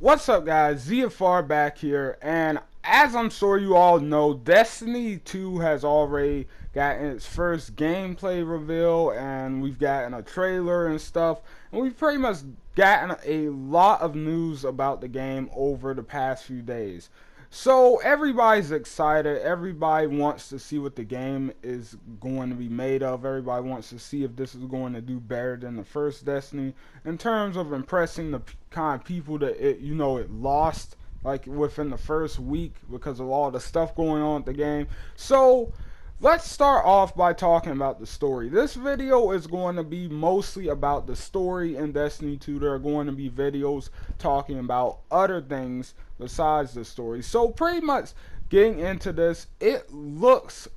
What's up, guys? ZFR back here, and as I'm sure you all know, Destiny 2 has already gotten its first gameplay reveal, and we've gotten a trailer and stuff, and we've pretty much gotten a lot of news about the game over the past few days. So everybody's excited, everybody wants to see what the game is going to be made of, everybody wants to see if this is going to do better than the first Destiny in terms of impressing the kind of people that it lost like within the first week because of all the stuff going on with the game. So let's start off by talking about the story. This video is going to be mostly about the story in Destiny 2. There are going to be videos talking about other things besides the story. So pretty much getting into this, it looks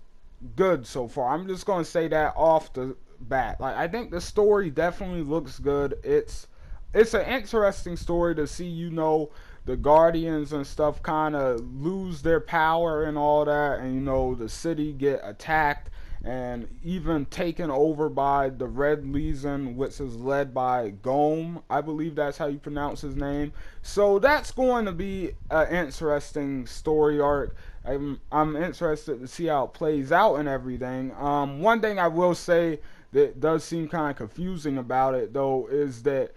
good so far. I'm just going to say that off the bat. Like, I think the story definitely looks good. It's an interesting story to see, the Guardians and stuff kind of lose their power and all that, and the city get attacked and even taken over by the Red Legion, which is led by Gome. I believe that's how you pronounce his name. So that's going to be an interesting story arc. I'm interested to see how it plays out and everything. One thing I will say that does seem kind of confusing about it, though, is that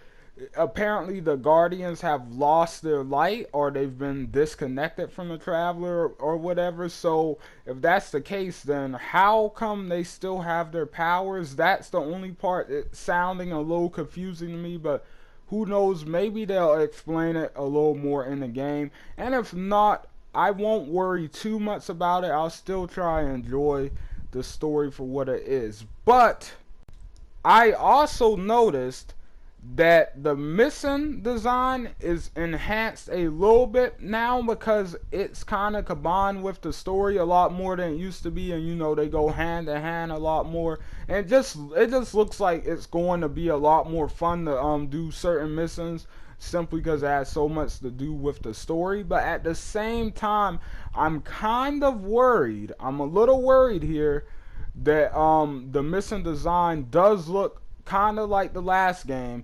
apparently the Guardians have lost their light, or they've been disconnected from the Traveler or whatever. So if that's the case, then how come they still have their powers? That's the only part that's sounding a little confusing to me, but who knows, maybe they'll explain it a little more in the game. And if not, I won't worry too much about it. I'll still try and enjoy the story for what it is. But I also noticed that the mission design is enhanced a little bit now, because it's kind of combined with the story a lot more than it used to be, and they go hand in hand a lot more, and it just looks like it's going to be a lot more fun to do certain missions, simply because it has so much to do with the story. But at the same time, I'm kind of worried, I'm a little worried here, that the mission design does look kind of like the last game.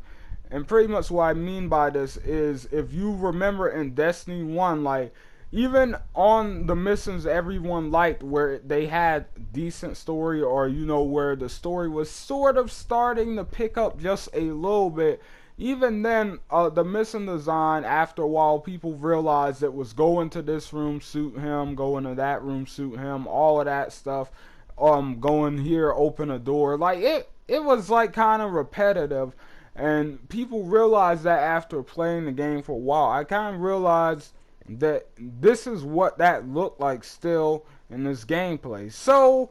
And pretty much what I mean by this is, if you remember in Destiny 1, like, even on the missions everyone liked, where they had decent story, or where the story was sort of starting to pick up just a little bit, even then the mission design, after a while, people realized it was go into this room, suit him, go into that room, suit him, all of that stuff, go in here, open a door, like it was like kind of repetitive. And people realized that after playing the game for a while. I kind of realized that this is what that looked like still in this gameplay. So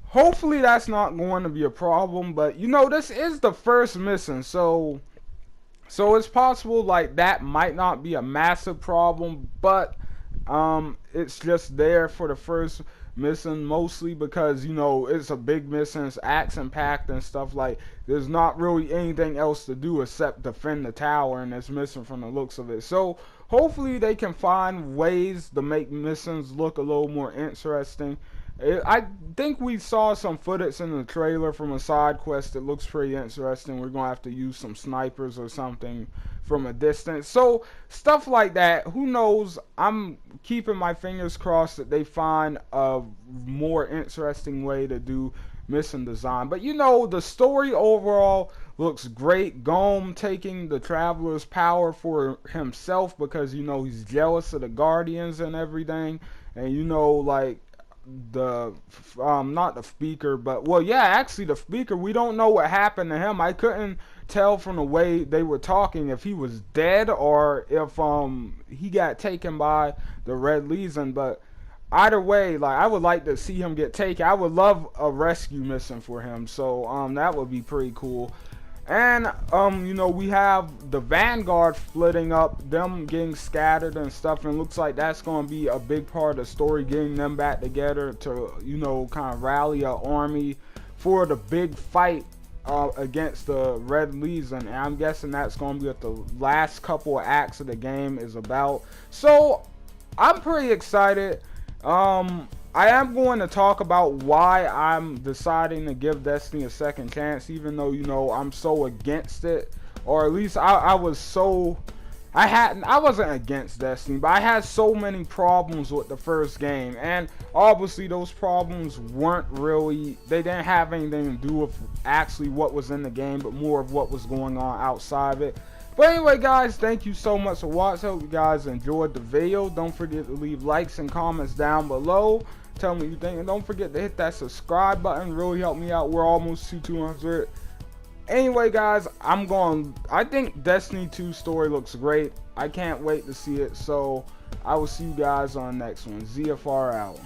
hopefully that's not going to be a problem. But this is the first mission, so it's possible like that might not be a massive problem. But it's just there for the first mission, mostly because it's a big mission, it's action packed and stuff. Like, there's not really anything else to do except defend the tower in this mission from the looks of it. So hopefully they can find ways to make missions look a little more interesting. I think we saw some footage in the trailer from a side quest that looks pretty interesting. We're gonna have to use some snipers or something from a distance, so stuff like that. Who knows? I'm keeping my fingers crossed that they find a more interesting way to do mission design. But the story overall looks great. Gome taking the Traveler's power for himself because he's jealous of the Guardians and everything, and like the not the speaker, but well, yeah, actually the speaker, we don't know what happened to him. I couldn't tell from the way they were talking if he was dead or if he got taken by the Red Legion. But either way, like, I would like to see him get taken. I would love a rescue mission for him, so that would be pretty cool. And we have the Vanguard splitting up, them getting scattered and stuff, and it looks like that's going to be a big part of the story, getting them back together to kind of rally an army for the big fight against the Red Legion. And I'm guessing that's going to be what the last couple of acts of the game is about. So I'm pretty excited. I am going to talk about why I'm deciding to give Destiny a second chance, even though I'm so against it, or at least I was so I wasn't against Destiny, but I had so many problems with the first game, and obviously those problems weren't really, they didn't have anything to do with actually what was in the game, but more of what was going on outside of it. But anyway, guys, thank you so much for watching. Hope you guys enjoyed the video. Don't forget to leave likes and comments down below. Tell me what you think, and don't forget to hit that subscribe button. Really help me out. We're almost to 200. Anyway, guys, I think Destiny 2 story looks great. I can't wait to see it. So I will see you guys on the next one. ZFR out.